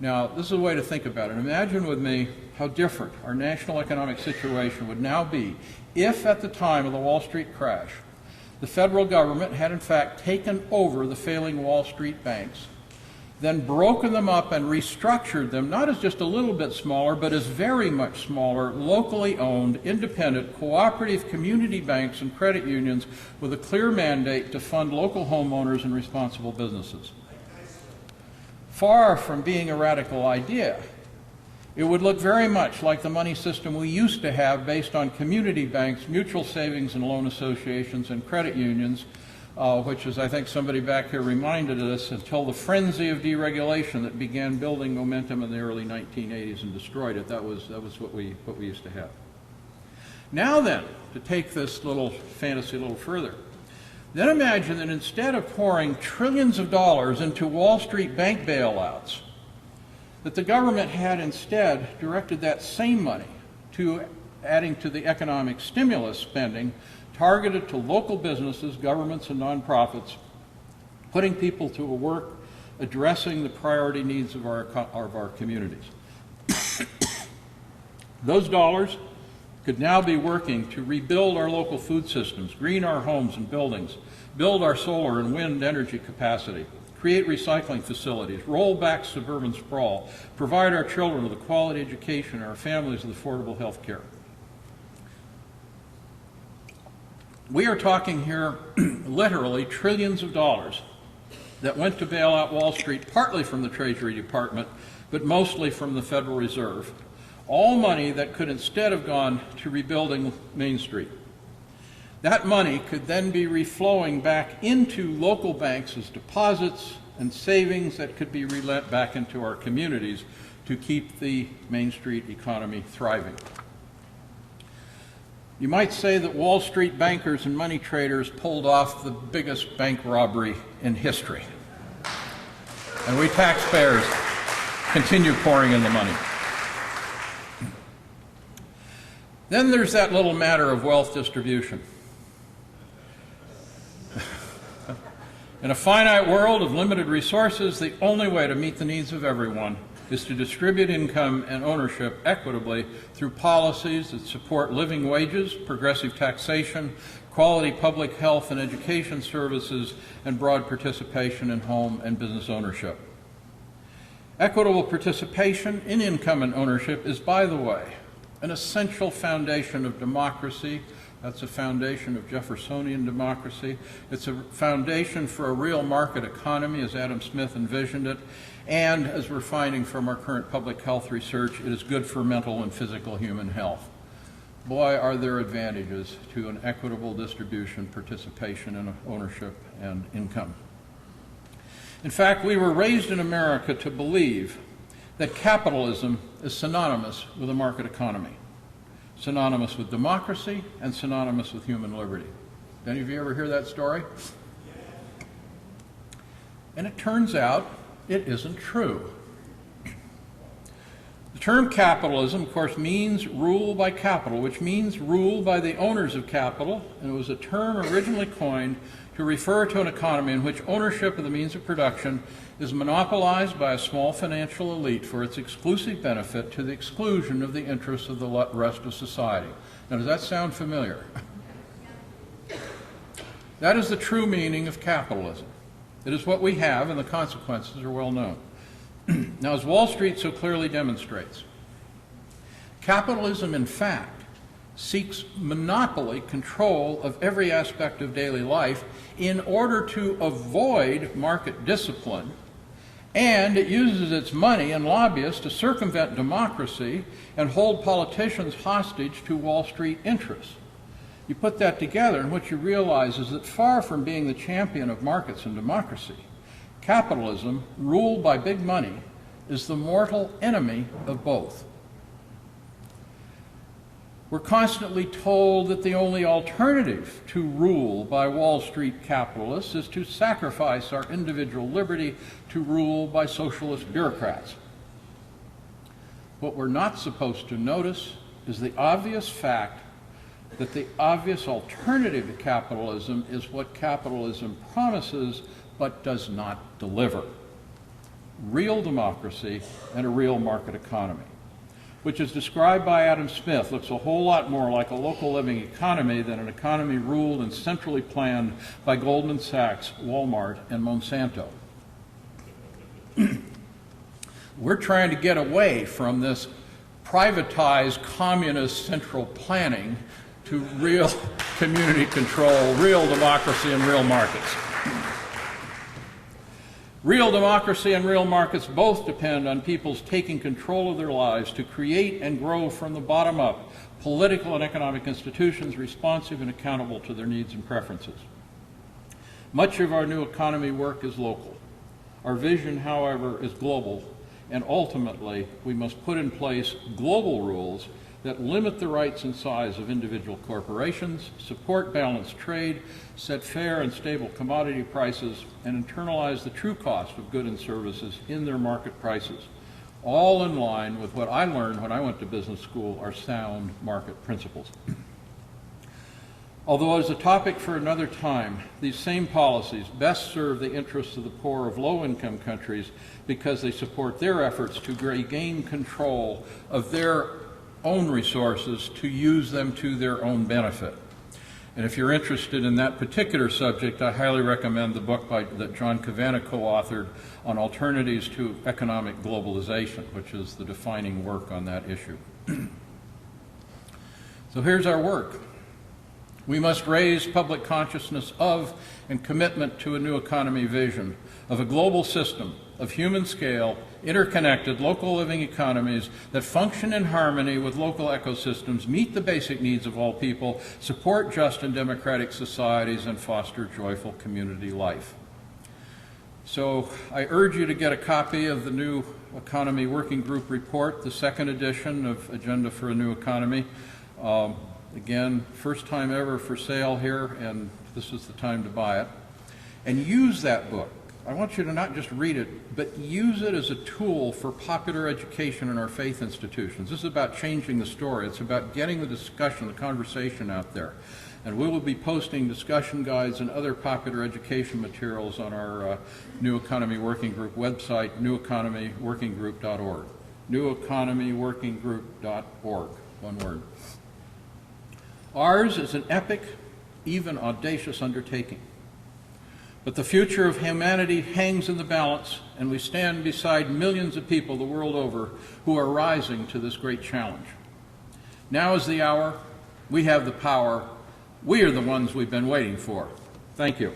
Now, this is a way to think about it. Imagine with me how different our national economic situation would now be if, at the time of the Wall Street crash, the federal government had in fact taken over the failing Wall Street banks, then broken them up and restructured them, not as just a little bit smaller, but as very much smaller, locally owned, independent, cooperative community banks and credit unions with a clear mandate to fund local homeowners and responsible businesses. Far from being a radical idea, it would look very much like the money system we used to have based on community banks, mutual savings and loan associations, and credit unions, which, as I think somebody back here reminded us, until the frenzy of deregulation that began building momentum in the early 1980s and destroyed it. That was what we used to have. Now then, to take this little fantasy a little further, then imagine that instead of pouring trillions of dollars into Wall Street bank bailouts, that the government had instead directed that same money to adding to the economic stimulus spending targeted to local businesses, governments, and nonprofits, putting people to work, addressing the priority needs of our communities. Those dollars could now be working to rebuild our local food systems, green our homes and buildings, build our solar and wind energy capacity, create recycling facilities, roll back suburban sprawl, provide our children with a quality education and our families with affordable health care. We are talking here literally trillions of dollars that went to bail out Wall Street, partly from the Treasury Department, but mostly from the Federal Reserve. All money that could instead have gone to rebuilding Main Street. That money could then be reflowing back into local banks as deposits and savings that could be relent back into our communities to keep the Main Street economy thriving. You might say that Wall Street bankers and money traders pulled off the biggest bank robbery in history. And we taxpayers continue pouring in the money. Then there's that little matter of wealth distribution. In a finite world of limited resources, the only way to meet the needs of everyone is to distribute income and ownership equitably through policies that support living wages, progressive taxation, quality public health and education services, and broad participation in home and business ownership. Equitable participation in income and ownership is, by the way, an essential foundation of democracy. That's a foundation of Jeffersonian democracy. It's a foundation for a real market economy, as Adam Smith envisioned it. And as we're finding from our current public health research, it is good for mental and physical human health. Boy, are there advantages to an equitable distribution, participation, and ownership and income. In fact, we were raised in America to believe that capitalism is synonymous with a market economy, synonymous with democracy, and synonymous with human liberty. Any of you ever hear that story? And it turns out it isn't true. The term capitalism, of course, means rule by capital, which means rule by the owners of capital, and it was a term originally coined to refer to an economy in which ownership of the means of production is monopolized by a small financial elite for its exclusive benefit to the exclusion of the interests of the rest of society. Now, does that sound familiar? That is the true meaning of capitalism. It is what we have, and the consequences are well known. Now, as Wall Street so clearly demonstrates, capitalism, in fact, seeks monopoly control of every aspect of daily life in order to avoid market discipline, and it uses its money and lobbyists to circumvent democracy and hold politicians hostage to Wall Street interests. You put that together, and what you realize is that far from being the champion of markets and democracy, capitalism, ruled by big money, is the mortal enemy of both. We're constantly told that the only alternative to rule by Wall Street capitalists is to sacrifice our individual liberty to rule by socialist bureaucrats. What we're not supposed to notice is the obvious fact that the obvious alternative to capitalism is what capitalism promises but does not deliver. real democracy, and a real market economy, which is described by Adam Smith, looks a whole lot more like a local living economy than an economy ruled and centrally planned by Goldman Sachs, Walmart, and Monsanto. We're trying to get away from this privatized communist central planning to real community control, real democracy, and real markets. Real democracy and real markets both depend on people's taking control of their lives to create and grow from the bottom up political and economic institutions responsive and accountable to their needs and preferences. Much of our new economy work is local. Our vision, however, is global, and ultimately we must put in place global rules that limit the rights and size of individual corporations, support balanced trade, set fair and stable commodity prices, and internalize the true cost of goods and services in their market prices, all in line with what I learned when I went to business school are sound market principles. Although as a topic for another time, these same policies best serve the interests of the poor of low-income countries because they support their efforts to regain control of their own resources to use them to their own benefit. And if you're interested in that particular subject, I highly recommend the book that John Kavanagh co-authored on alternatives to economic globalization, which is the defining work on that issue. So here's our work. We must raise public consciousness of and commitment to a new economy vision of a global system of human scale, interconnected local living economies that function in harmony with local ecosystems, meet the basic needs of all people, support just and democratic societies, and foster joyful community life. So I urge you to get a copy of the New Economy Working Group report, the second edition of Agenda for a New Economy. Again, first time ever for sale here, and this is the time to buy it. And use that book. I want you to not just read it, but use it as a tool for popular education in our faith institutions. This is about changing the story. It's about getting the discussion, the conversation out there. And we will be posting discussion guides and other popular education materials on our New Economy Working Group website, neweconomyworkinggroup.org. neweconomyworkinggroup.org, one word. Ours is an epic, even audacious undertaking. But the future of humanity hangs in the balance, and we stand beside millions of people the world over who are rising to this great challenge. Now is the hour. We have the power. We are the ones we've been waiting for. Thank you.